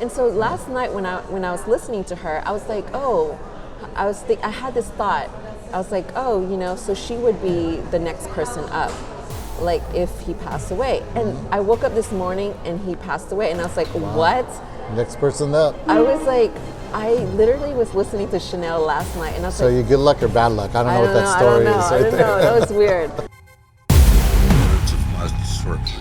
And so last night when I was listening to her, I was like, I had this thought. I was like, so she would be the next person up, like if he passed away. And I woke up this morning and he passed away, and I was like, wow. What? Next person up. I was like, I literally was listening to Chanel last night, and I was so you good luck or bad luck? I don't know what that story is. I don't know. That was weird. Words of my disruption.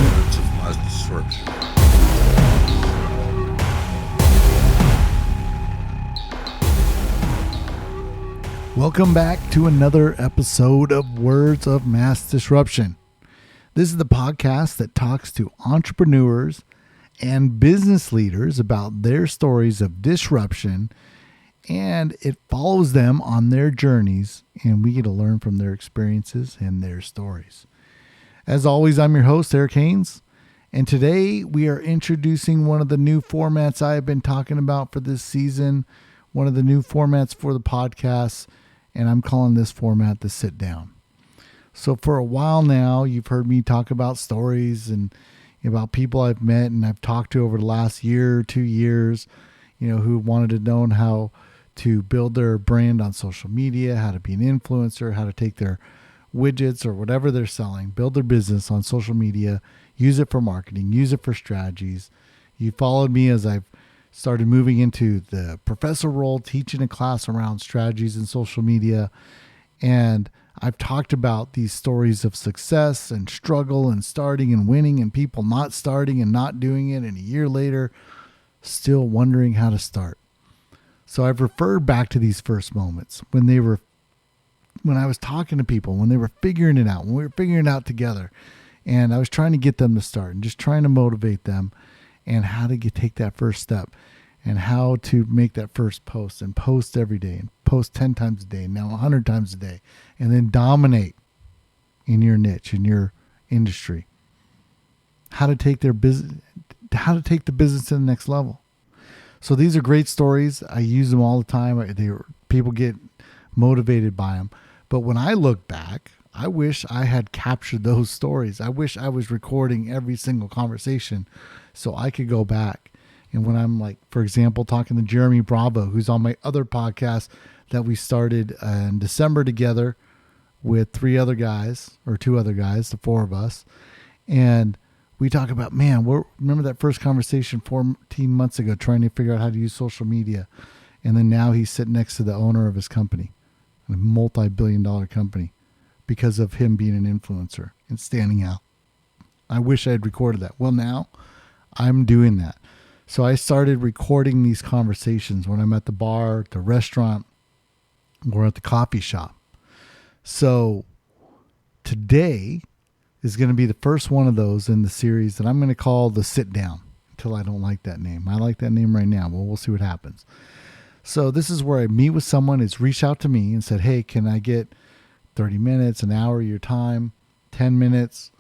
Words of my disruption. Welcome back to another episode of Words of Mass Disruption. This is the podcast that talks to entrepreneurs and business leaders about their stories of disruption, and it follows them on their journeys, and we get to learn from their experiences and their stories. As always, I'm your host, Eric Haynes, and today we are introducing one of the new formats I have been talking about for this season, one of the new formats for the podcast, and I'm calling this format the sit down. So for a while now, you've heard me talk about stories and about people I've met and I've talked to over the last year, 2 years, who wanted to know how to build their brand on social media, how to be an influencer, how to take their widgets or whatever they're selling, build their business on social media, use it for marketing, use it for strategies. You followed me as I've started moving into the professor role, teaching a class around strategies in social media. And I've talked about these stories of success and struggle and starting and winning and people not starting and not doing it. And a year later, still wondering how to start. So I've referred back to these first moments when I was talking to people, when they were figuring it out, when we were figuring it out together. And I was trying to get them to start and just trying to motivate them and how to take that first step and how to make that first post and post every day and post 10 times a day, now 100 times a day, and then dominate in your niche, in your industry. How to take the business to the next level. So these are great stories. I use them all the time. People get motivated by them. But when I look back, I wish I had captured those stories. I wish I was recording every single conversation so I could go back. And when I'm like, for example, talking to Jeremy Bravo, who's on my other podcast that we started in December together with 2 other guys, the 4 of us. And we talk about, remember that first conversation 14 months ago, trying to figure out how to use social media. And then now he's sitting next to the owner of his company, a multi-billion-dollar company, because of him being an influencer and standing out. I wish I had recorded that. Well, now I'm doing that. So I started recording these conversations when I'm at the bar, the restaurant, or at the coffee shop. So today is going to be the first one of those in the series that I'm going to call the sit down, until I don't like that name. I like that name right now. Well, we'll see what happens. So this is where I meet with someone who's reached out to me and said, hey, can I get 30 minutes, an hour of your time, 10 minutes,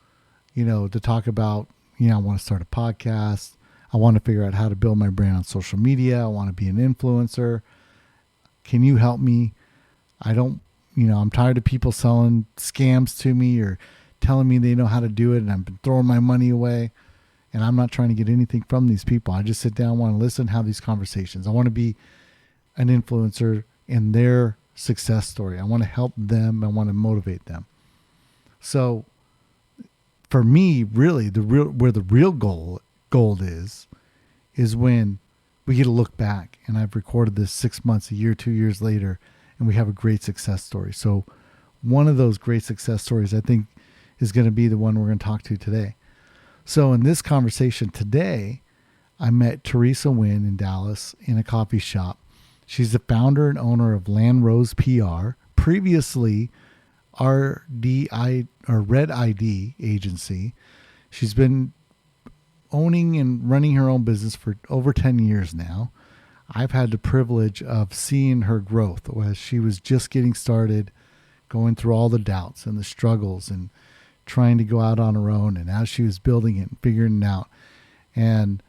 to talk about, I want to start a podcast. I want to figure out how to build my brand on social media. I want to be an influencer. Can you help me? I'm tired of people selling scams to me or telling me they know how to do it, and I've been throwing my money away, and I'm not trying to get anything from these people. I just sit down, want to listen, have these conversations. I want to be an influencer in their success story. I want to help them. I want to motivate them. So for me, really, where the real gold is when we get to look back, and I've recorded this 6 months, a year, 2 years later, and we have a great success story. So one of those great success stories, I think, is going to be the one we're going to talk to today. So in this conversation today, I met Teresa Nguyen in Dallas in a coffee shop. She's the founder and owner of Land Rose PR, previously RDI or Red ID agency. She's been owning and running her own business for over 10 years now. I've had the privilege of seeing her growth as she was just getting started, going through all the doubts and the struggles and trying to go out on her own, and as she was building it and figuring it out. And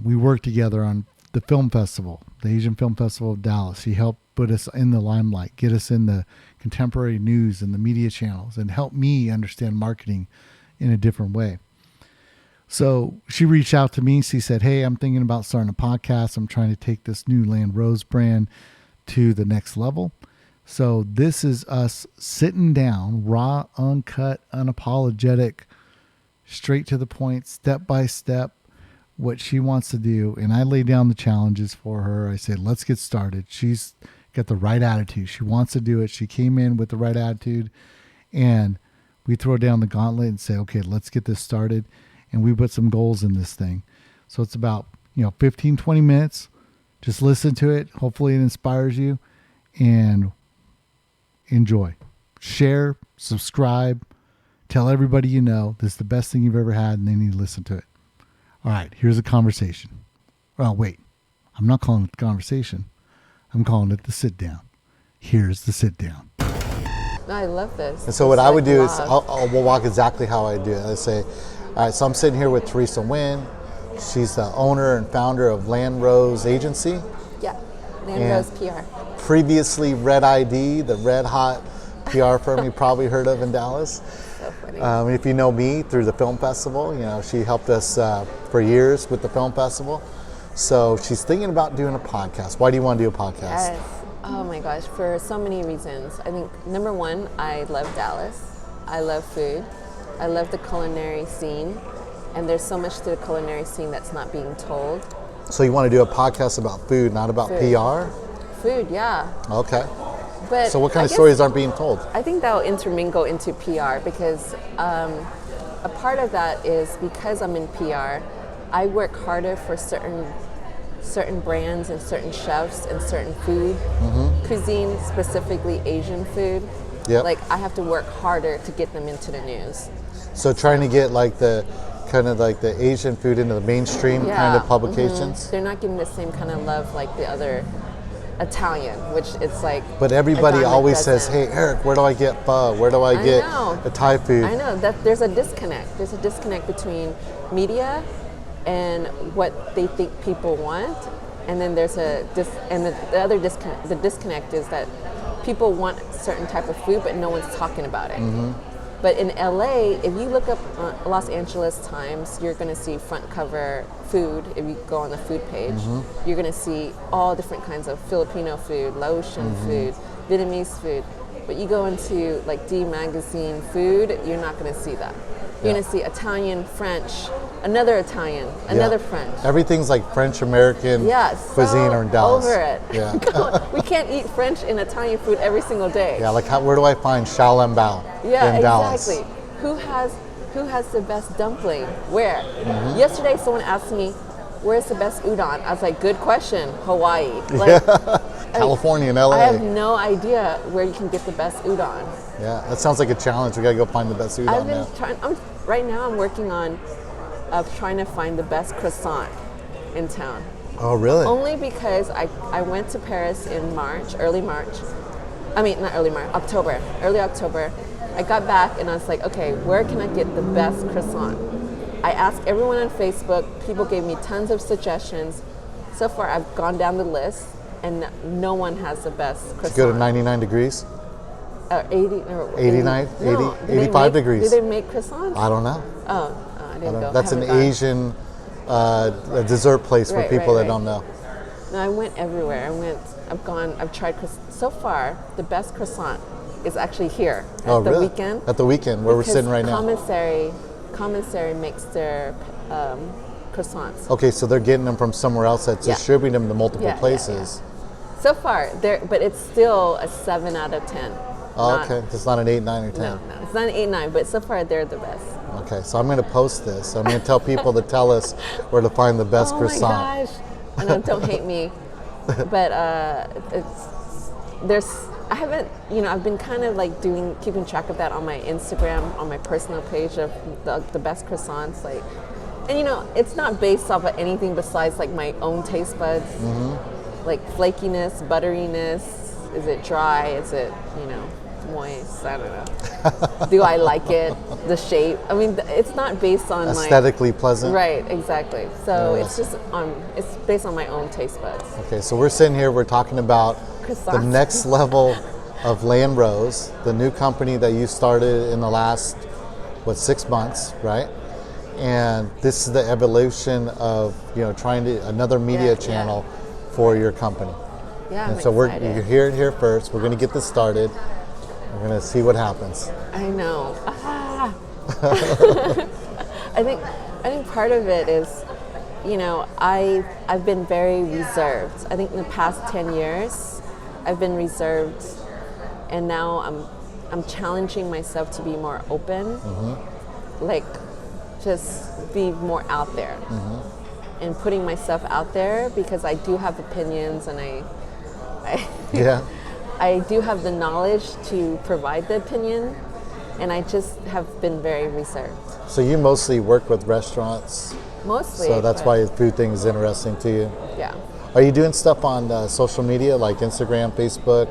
we worked together on the film festival, the Asian Film Festival of Dallas. He helped put us in the limelight, get us in the contemporary news and the media channels, and help me understand marketing in a different way. So she reached out to me. She said, hey, I'm thinking about starting a podcast. I'm trying to take this new Land Rose brand to the next level. So this is us sitting down, raw, uncut, unapologetic, straight to the point, step by step, what she wants to do. And I lay down the challenges for her. I said, let's get started. She's got the right attitude. She wants to do it. She came in with the right attitude, and we throw down the gauntlet and say, okay, let's get this started. And we put some goals in this thing. So it's about, 15, 20 minutes. Just listen to it. Hopefully it inspires you, and enjoy. Share, subscribe, tell everybody you know. This is the best thing you've ever had, and they need to listen to it. All right, here's a conversation. Well, wait. I'm not calling it the conversation. I'm calling it the sit down. Here's the sit down. I love this. And so what I would do is I'll walk exactly how I do it. I say, all right, so I'm sitting here with Teresa Nguyen. She's the owner and founder of Land Rose Agency. Yeah, Land Rose PR. Previously Red ID, the red hot PR firm you probably heard of in Dallas. So funny. If you know me through the film festival, she helped us for years with the film festival. So she's thinking about doing a podcast. Why do you want to do a podcast? Yes. Oh my gosh, for so many reasons. I think number one, I love Dallas. I love food. I love the culinary scene. And there's so much to the culinary scene that's not being told. So you want to do a podcast about food, not about Food. PR? Food, yeah. Okay. But So what kind I of guess stories aren't being told? I think that'll intermingle into PR because a part of that is because I'm in PR, I work harder for certain brands and certain chefs and certain food, cuisine, specifically Asian food. Yep. Like I have to work harder to get them into the news. So trying to get like the Asian food into the mainstream kind of publications. They're not getting the same kind of love like the other Italian, which it's like. But everybody a dime a always says, dozen. "Hey, Eric, where do I get pho? Where do I get know. the Thai food?" I know that there's a disconnect. There's a disconnect between media and what they think people want, and then there's the other disconnect. The disconnect is that people want a certain type of food, but no one's talking about it. But in LA, if you look up Los Angeles Times, you're going to see front cover food. If you go on the food page, you're going to see all different kinds of Filipino food, Laotian food, Vietnamese food. But you go into like D magazine food, you're not going to see that. You're going to see Italian, French, another Italian, another French. Everything's like French American cuisine or in Dallas. Over it. Yeah. We can't eat French and Italian food every single day. Yeah, like where do I find Xiaolongbao in Dallas? Exactly. Who has the best dumpling? Where? Yesterday, someone asked me, "Where's the best udon?" I was like, "Good question, Hawaii." Like, California and LA. I have no idea where you can get the best udon. Yeah, that sounds like a challenge. We gotta go find the best udon I've been now. trying. Right now, I'm working on trying to find the best croissant in town. Oh, really? Only because I went to Paris in March, early March. I mean, not early March, October, early October. I got back and I was like, okay, where can I get the best croissant? I asked everyone on Facebook. People gave me tons of suggestions. So far, I've gone down the list and no one has the best croissant. Go to 99 degrees? 89, 85 degrees. Do they make croissants? I don't know. Oh, I didn't go. That's an Haven't gone. Asian dessert place for people that don't know. No, I went everywhere. I've tried, so far, the best croissant is actually here at the Weekend. At the Weekend, where we're sitting right now. Commissary makes their croissants. Okay, so they're getting them from somewhere else that's distributing them to multiple places. Yeah. So far, but it's still a 7 out of 10. Oh, okay. It's not an 8, 9, or 10. No, it's not an 8, 9, but so far they're the best. Okay, so I'm going to post this. I'm going to tell people to tell us where to find the best croissant. Oh my gosh. I know, don't hate me. But I've been kind of like keeping track of that on my Instagram, on my personal page of the best croissants. And it's not based off of anything besides like my own taste buds. Like flakiness, butteriness. Is it dry? Is it, moist? I don't know. Do I like it? The shape? I mean, it's not based on aesthetically pleasant. Right, exactly. So it's based on my own taste buds. Okay, so we're sitting here, we're talking about Croissants. the next level of Land Rose, the new company that you started in the last, 6 months, right? and this is the evolution of trying to another media Yeah, channel for your company. Yeah, And I'm so excited. you're hearing it here first. We're going to get this started. We're going to see what happens. I know. I think part of it is, I've been very reserved. I think in the past 10 years, I've been reserved, and now I'm challenging myself to be more open, like just be more out there, and putting myself out there because I do have opinions, and I Yeah. I do have the knowledge to provide the opinion, and I just have been very reserved. So you mostly work with restaurants, Mostly. so that's but why the food thing is interesting to you. Yeah. Are you doing stuff on social media like Instagram, Facebook?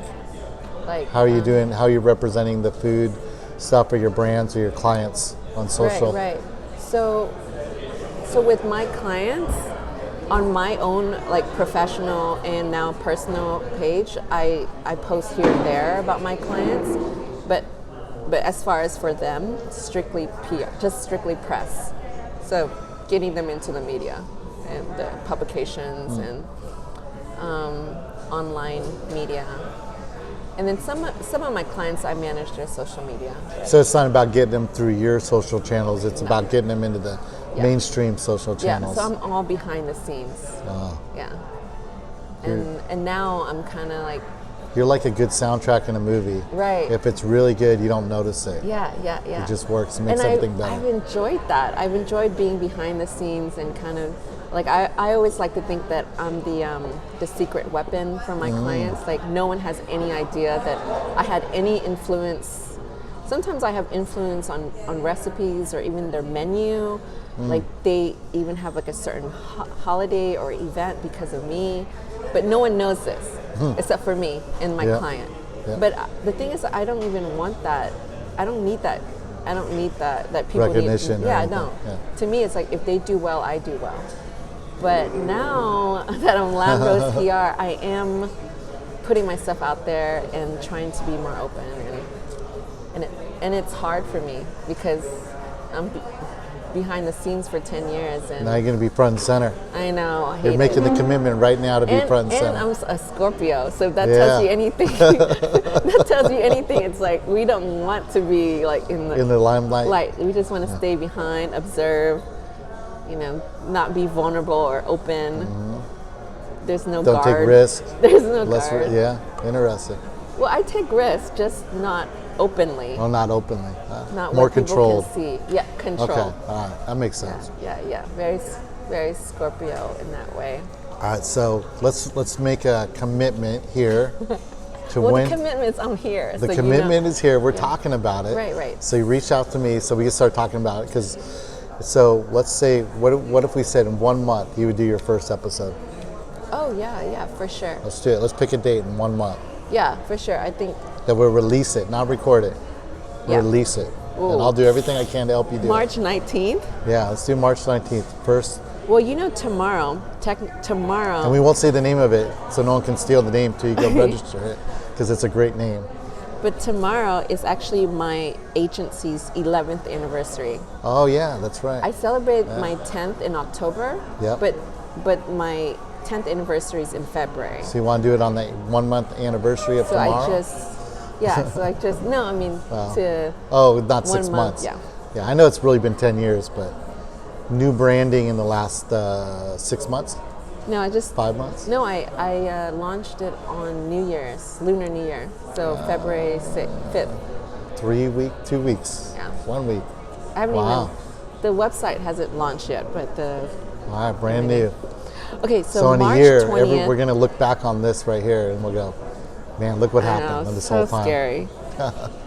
Like How are you doing? How are you representing the food stuff for your brands or your clients on social? Right. So with my clients, on my own professional and now personal page, I post here and there about my clients, but as far as for them, strictly PR, just strictly press. So getting them into the media and the publications and online media. And then some of my clients, I manage their social media. So it's not about getting them through your social channels. It's about getting them into the mainstream social channels. Yeah, so I'm all behind the scenes. Yeah. And now I'm kind of like, you're like a good soundtrack in a movie. Right. If it's really good, you don't notice it. yeah. It just works. It makes And everything better. I've enjoyed that. I've enjoyed being behind the scenes and kind of like I always like to think that I'm the secret weapon for my clients. Like no one has any idea that I had any influence. Sometimes I have influence on recipes or even their menu. Like they even have like a certain holiday or event because of me, but no one knows this except for me and my client. Yeah. But the thing is, I don't even want that. I don't need that. I don't need that people Recognition need. or Yeah, anything. no. Yeah. To me, it's like if they do well, I do well. But now that I'm Land Rose PR, I am putting myself out there and trying to be more open, and it's hard for me because I'm behind the scenes for 10 years, and Now you're going to be front and center. I know. I hate You're making it. the commitment right now to be front and And center. I'm a Scorpio, so if that tells you anything, that tells you anything. It's like we don't want to be like in the limelight. light. We just want to stay behind, observe, not be vulnerable or open. There's no Don't guard. take risks. There's no guard. Yeah, interesting. Well, I take risks, just not openly. Well, not openly. Not more where people controlled. can see. Yeah, control. Okay, all right, that makes sense. Yeah. Very, very Scorpio in that way. All right, so let's make a commitment here to Well, win. the commitment's I'm here. The so commitment is here. We're talking about it. Right. So you reach out to me so we can start talking about it. So let's say, what if we said in 1 month you would do your first episode? Oh yeah, for sure. Let's do it. Let's pick a date in 1 month Yeah, for sure. I think that we'll release it, not record it. Yeah. Release it, Ooh. and I'll do everything I can to help you do March it. 19th. Yeah, let's do March 19th first, Well, tomorrow, tomorrow. and we won't say the name of it so no one can steal the name till you go register it because it's a great name. But tomorrow is actually my agency's 11th anniversary. Oh yeah, that's right. I celebrate my 10th in October. Yep. But my 10th anniversary is in February. So you want to do it on the 1 month anniversary of So tomorrow? to Oh, not 1 6 month, months. yeah. Yeah, I know it's really been 10 years, but new branding in the last 6 months, no, I just 5 months. no, I launched it on New Year's, Lunar New Year, so February 5th. 2 weeks. Yeah. 1 week. I haven't Wow. even. The website hasn't launched yet, but All right, brand new. okay. So in March a year, 20th. we're going to look back on this right here and we'll go, man, look what I happened know, in this so whole time. scary.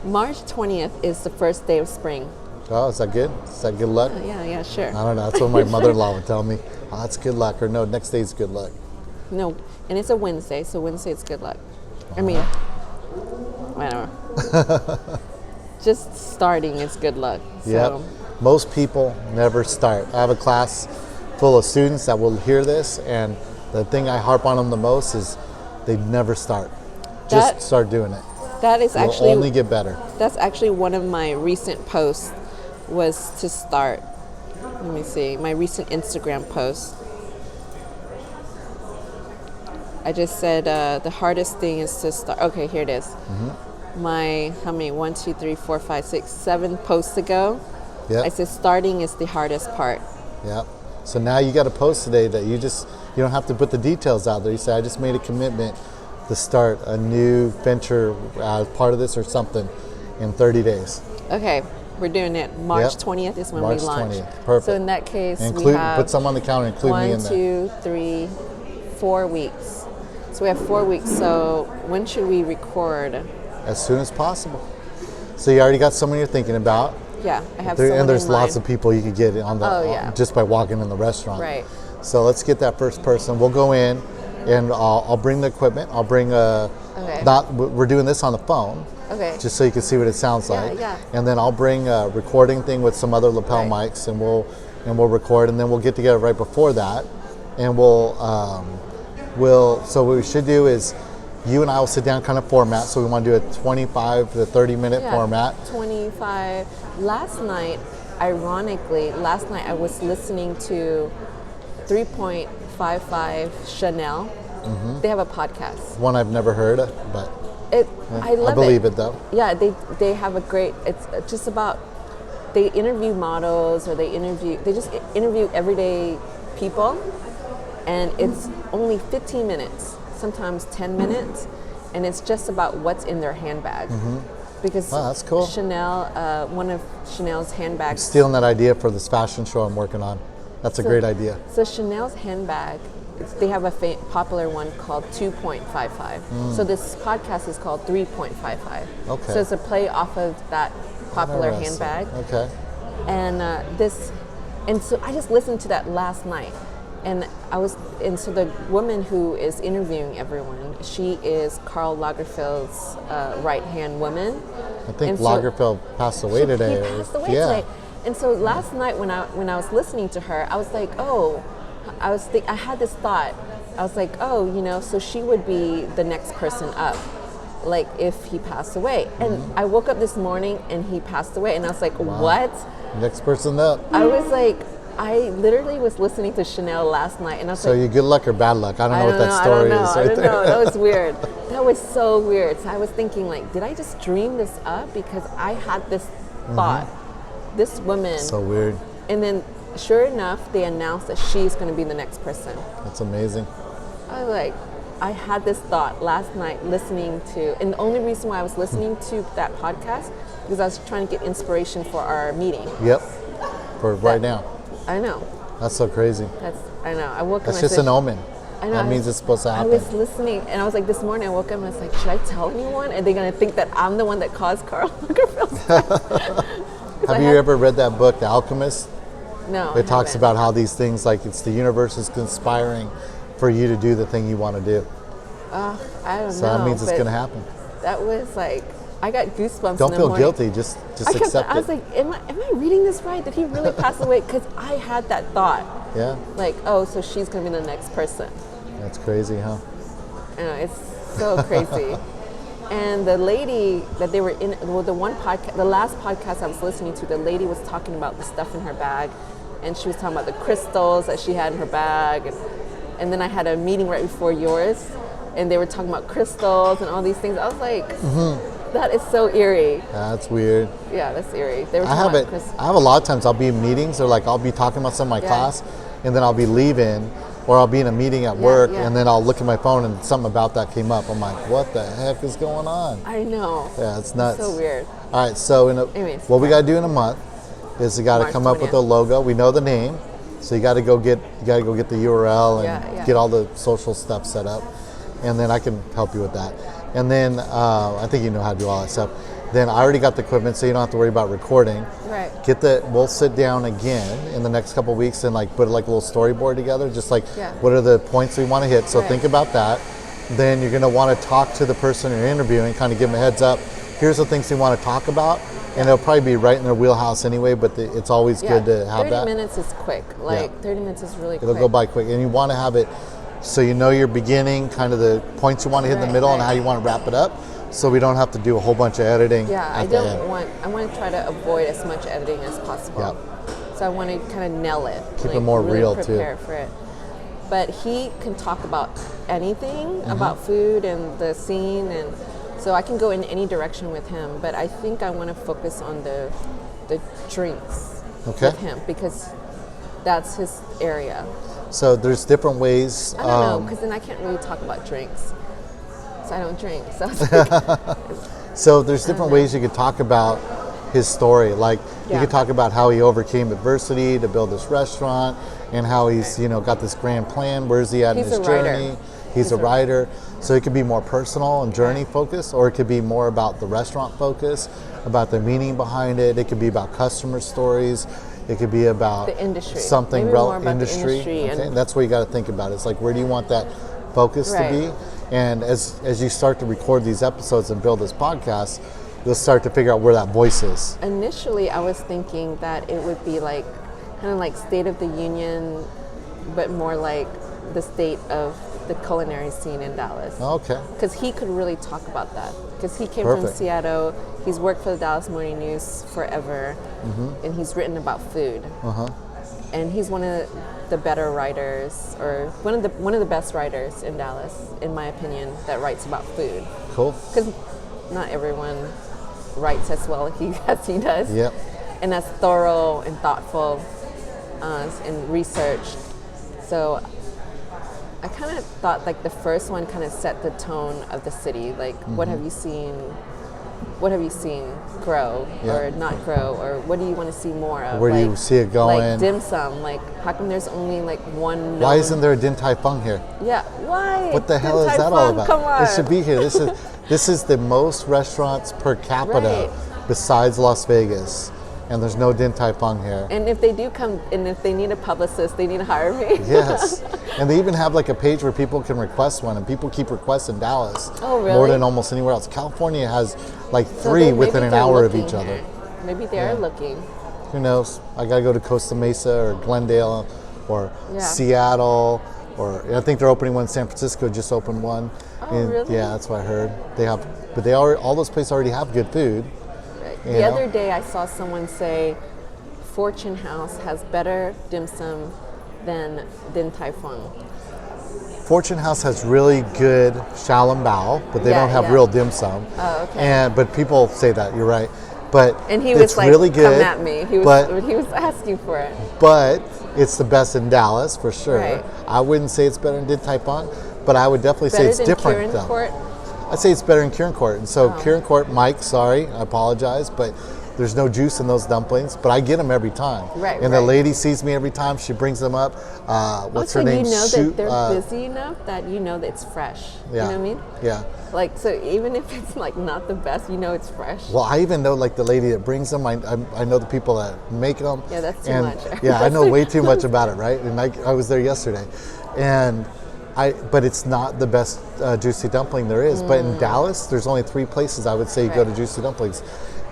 March 20th is the first day of spring. Oh, is that good? Is that good luck? Yeah, sure. I don't know. That's what my mother-in-law would tell me. Oh, that's good luck. Or no, next day's good luck. No, and it's a Wednesday, so Wednesday it's good luck. I mean, I don't know. Just starting is good luck. So. Yep. Most people never start. I have a class full of students that will hear this, and the thing I harp on them the most is they never start. Just That- start doing it. That is You'll actually only get better. That's actually one of my recent posts was to start. Let me see. My recent Instagram post. I just said the hardest thing is to start. Okay, here it is. My, how many? 1, 2, 3, 4, 5, 6, 7 posts ago. Yep. I said starting is the hardest part. Yep. So now you got a post today that you don't have to put the details out there. You say, I just made a commitment to start a new venture as part of this or something in 30 days. Okay, we're doing it. March Yep. 20th is when March we launch. 20th. Perfect. So in that case, Include, we have put some on the counter, include me in 1, there. 2, 3, 4 weeks. So we have 4 weeks. So when should we record? As soon as possible. So you already got someone you're thinking about. Yeah, I have someone And there's in lots mind. of people you could get on the Oh, yeah. just by walking in the restaurant. Right. So let's get that first person. We'll go in, and I'll bring the equipment. I'll bring Okay. we're doing this on the phone. Okay. Just so you can see what it sounds Yeah, like. yeah. And then I'll bring a recording thing with some other lapel Right. mics, and we'll record, and then we'll get together right before that, and so what we should do is you and I will sit down kind of format. So we want to do a 25 to 30 minute format. 25. Ironically, last night I was listening to 3.55 Chanel. They have a podcast. One I've never heard of, but I love I believe it though. Yeah, they have a great. It's just about they interview models or they just interview everyday people, and it's only 15 minutes, sometimes 10 minutes, and it's just about what's in their handbag. Because Wow, that's cool. Chanel, one of Chanel's handbags. Stealing that idea for this fashion show I'm working on. That's a great idea. So Chanel's handbag, they have a popular one called 2.55. So this podcast is called 3.55. Okay. So it's a play off of that popular Interesting. handbag. Okay. And so I just listened to that last night, and so the woman who is interviewing everyone, she is Karl Lagerfeld's right-hand woman. I think And so- Lagerfeld passed away today. He passed away today. And so last night when I was listening to her, I was like, I had this thought. I was like, so she would be the next person up, like if he passed away. And I woke up this morning and he passed away, and I was like, what? Next person up. I was like, I literally was listening to Chanel last night, and I was So like, you good luck or bad luck? I don't know what that story is. I Right don't there. know. That was weird. That was so weird. So I was thinking, like, did I just dream this up? Because I had this thought. This woman. So weird. And then, sure enough, they announced that she's going to be the next person. That's amazing. I was like, I had this thought last night listening to, and the only reason why I was listening to that podcast because I was trying to get inspiration for our meeting. Yep. For right now. I know. That's so crazy. I know. I woke up. That's and I just said, an omen. I know. That means it's supposed to happen. I was listening, and I was like, this morning I woke up and I was like, should I tell anyone? Are they going to think that I'm the one that caused Karl Lagerfeld? Have you ever read that book, The Alchemist? No. It talks about how these things, like it's the universe is conspiring for you to do the thing you want to do. I don't know. So that means it's but going to happen. That was like, I got goosebumps. Don't in the feel morning. guilty. Just accept I was it. like, am I reading this right? Did he really pass away? Because I had that thought. Yeah. Like, oh, so she's going to be the next person. That's crazy, huh? I know, it's so crazy. And the lady that they were in, well, the last podcast I was listening to, the lady was talking about the stuff in her bag, and she was talking about the crystals that she had in her bag, and then I had a meeting right before yours, and they were talking about crystals and all these things. I was like, that is so eerie. That's weird. Yeah, that's eerie. They were I talking have about it. I have a lot of times I'll be in meetings or like I'll be talking about some of my class, and then I'll be leaving, or I'll be in a meeting at work, and then I'll look at my phone and something about that came up. I'm like, what the heck is going on? I know. Yeah, it's nuts. So weird. All right, so Anyways, what we got to do in a month is you got to March come up with a 20th. logo. We know the name, so you got to go get the URL and get all the social stuff set up, and then I can help you with that. And then I think you know how to do all that stuff. Then I already got the equipment, so you don't have to worry about recording. Right. We'll sit down again in the next couple of weeks and like put like a little storyboard together, just like what are the points we want to hit. So think about that. Then you're going to want to talk to the person you're interviewing, kind of give them a heads up. Here's the things you want to talk about, and it'll probably be right in their wheelhouse anyway. But it's always good to have 30 minutes is quick. 30 minutes is really quick. It'll go by quick, and you want to have it so you know your beginning, kind of the points you want to hit in the middle, and how you want to wrap it up. So we don't have to do a whole bunch of editing. Yeah, I want to try to avoid as much editing as possible. Yep. So I want to kind of nail it. Keep it more really real, prepare too. for it. But he can talk about anything, about food and the scene, and so I can go in any direction with him. But I think I want to focus on the drinks with him because that's his area. So there's different ways. I don't know, because then I can't really talk about drinks. So I don't drink. So, I was like, so there's different ways you could talk about his story. Like you could talk about how he overcame adversity to build this restaurant and how he's, got this grand plan. Where's he at in his journey? He's a writer. So it could be more personal and journey focused, or it could be more about the restaurant focus, about the meaning behind it. It could be about customer stories. It could be about the industry. Something relevant industry. Okay? That's what you got to think about. It's like, where do you want that focus to be? And as you start to record these episodes and build this podcast, you'll start to figure out where that voice is. Initially, I was thinking that it would be like kind of like State of the Union, but more like the state of the culinary scene in Dallas. Okay. Because he could really talk about that. Because he came from Seattle. He's worked for the Dallas Morning News forever, and he's written about food. And he's one of the better writers, or one of the best writers in Dallas, in my opinion, that writes about food. Cool. Because not everyone writes as well as he does. Yep. And as thorough and thoughtful and researched. So I kind of thought like the first one kind of set the tone of the city. Like, what have you seen? What have you seen grow or not grow, or what do you want to see more of? Where do you see it going? Like dim sum. Like, how come there's only like one? Why isn't there a Din Tai Fung here? Yeah, why? What the hell is that all about? Come on. It should be here. This is the most restaurants per capita besides Las Vegas, and there's no Din Tai Fung here. And if they do come, and if they need a publicist, they need to hire me. Yes, and they even have like a page where people can request one, and people keep requesting Dallas. Oh, really? More than almost anywhere else. California has like three within an hour of each other. Maybe they are looking. Who knows? I gotta go to Costa Mesa or Glendale or Seattle, or I think they're opening one in San Francisco. Just opened one. Oh, really? Yeah, that's what I heard. They have, but all those places already have good food. The other day I saw someone say Fortune House has better dim sum than Din Tai Fung. Fortune House has really good xiao long bao, but they don't have real dim sum. Oh, okay. But people say that, you're right. But and he was it's like, really good, come at me. He was asking for it. But it's the best in Dallas for sure. Right. I wouldn't say it's better in Din Tai Fung, but I would definitely say it's different though. Court? I'd say it's better in Kieran Court. And so Kieran Court, Mike, sorry, I apologize, but there's no juice in those dumplings, but I get them every time. Right, and the lady sees me every time, she brings them up. What's her name? You know that they're busy enough that you know that it's fresh. Yeah. You know what I mean? Yeah. Like, so even if it's like not the best, you know it's fresh. Well, I even know like the lady that brings them. I know the people that make them. Yeah, that's too much. Yeah, I know way too much about it, right? And I was there yesterday, and but it's not the best juicy dumpling there is. But in Dallas, there's only 3 places I would say you go to juicy dumplings.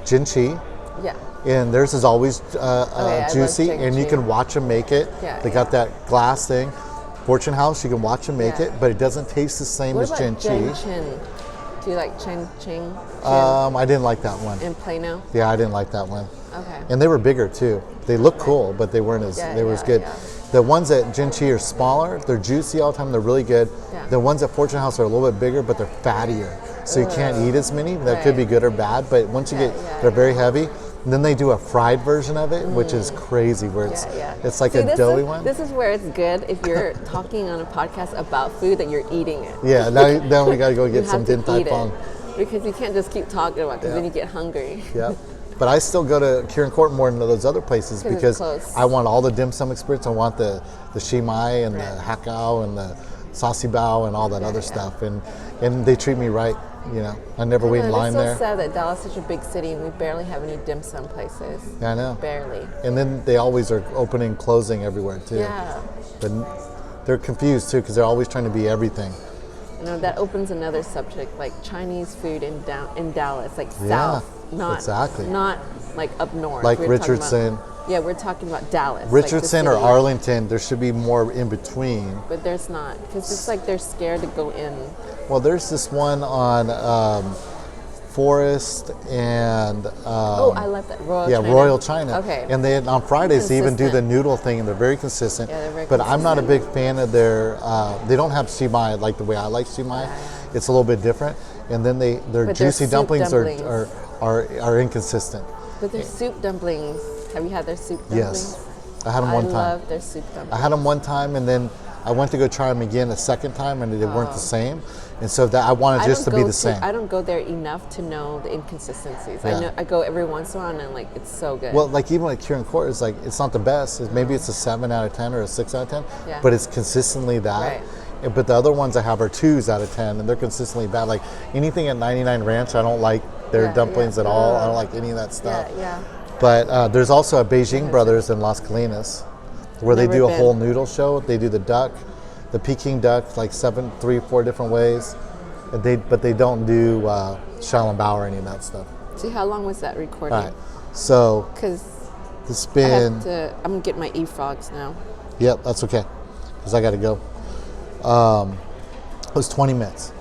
Jin Chi. Yeah. And theirs is always juicy, and you Chi. can watch them make it. Yeah, they got that glass thing. Fortune House, you can watch them make it, but it doesn't taste the same as Jin Chi. Chin? Do you like Ching? I didn't like that one. In Plano? Yeah, I didn't like that one. Okay. And they were bigger too. They look cool, but they weren't as good. Yeah. The ones at Jin Chi are smaller. They're juicy all the time. They're really good. Yeah. The ones at Fortune House are a little bit bigger, but they're fattier. So you can't eat as many. That could be good or bad. But once you they're very heavy. And then they do a fried version of it, which is crazy, where it's like a doughy one. This is where it's good if you're talking on a podcast about food that you're eating it. Yeah, now we got to go get some Din Tai eat Fung. Because you can't just keep talking about it, because then you get hungry. Yeah. But I still go to Kieran Court more than those other places because I want all the dim sum experience. I want the shimai and the hakao and the sasi bao and all that other stuff. And they treat me right. You know, I never wait in line there. It's so sad that Dallas is such a big city and we barely have any dim sum places. Yeah, I know. Barely. And then they always are opening, closing everywhere too. Yeah. But they're confused too because they're always trying to be everything. You know, that opens another subject, like Chinese food in Dallas, like south, not like up north. Like Richardson. We're talking about Dallas. Richardson or Arlington, there should be more in between. But there's not, because it's like they're scared to go in. Well, there's this one on Forest and I love that. Royal China. Okay. And they on Fridays they even do the Consistent. noodle thing, and they're very consistent. Yeah, they're very but I'm not a consistent. big fan of their. They don't have shumai like the way I like shumai. It's a little bit different. And then their But their juicy soup dumplings, dumplings. are inconsistent. But their soup dumplings. Have you had their soup dumplings? Yes, I had them one time. I love their soup dumplings. I had them one time, and then I went to go try them again a second time, and they weren't the same. And so that I wanted just to be the same. I don't go there enough to know the inconsistencies. Yeah. I go every once in a while, and like it's so good. Well, like even like Kieran Court is like it's not the best. Maybe it's a 7 out of 10 or a 6 out of 10, Yeah. but it's consistently that. Right. But the other ones I have are 2s out of 10, and they're consistently bad. Like anything at 99 Ranch, I don't like their dumplings at all. I don't like any of that stuff. Yeah. But there's also a Beijing Brothers in Las Colinas, where they Never do a been. whole noodle show. They do the duck, the Peking duck, like 3, 4 different ways. But they don't do Shalom-bao or any of that stuff. See, how long was that recording? All right, so Because it's I'm been. gonna get my e-frogs now. Yep, that's okay, because I got to go. It was 20 minutes.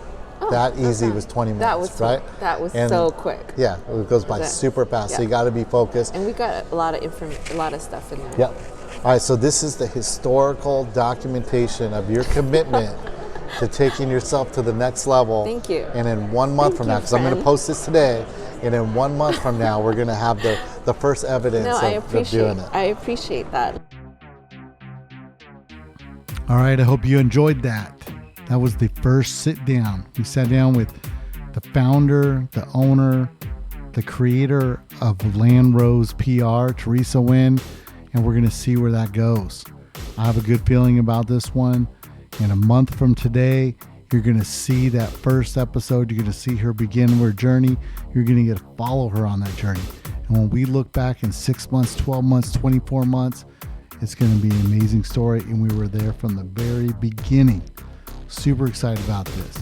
That easy was 20 minutes, right? That was And so quick. Yeah, it goes by Yeah. super fast. So Yeah. you got to be focused. And we got a lot of stuff in there. Yep. All right, so this is the historical documentation of your commitment to taking yourself to the next level. Thank you. And in 1 month Thank from you, now, because I'm going to friend. post this today, and in 1 month from now, we're going to have the first evidence No, I of doing it. appreciate that. All right, I hope you enjoyed that. That was the first sit down. We sat down with the founder, the owner, the creator of Land Rose PR, Teresa Nguyen, and we're going to see where that goes. I have a good feeling about this one. In a month from today, you're going to see that first episode. You're going to see her begin her journey. You're going to get to follow her on that journey. And when we look back in 6 months, 12 months, 24 months, it's going to be an amazing story. And we were there from the very beginning. Super excited about this.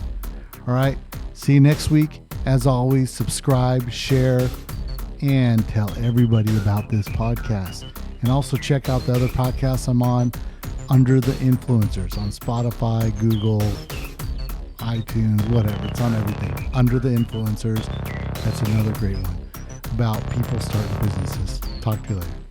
All right. See you next week. As always, subscribe, share, and tell everybody about this podcast. And also check out the other podcasts I'm on, Under the Influencers, on Spotify, Google, iTunes, whatever. It's on everything. Under the Influencers. That's another great one about people starting businesses. Talk to you later.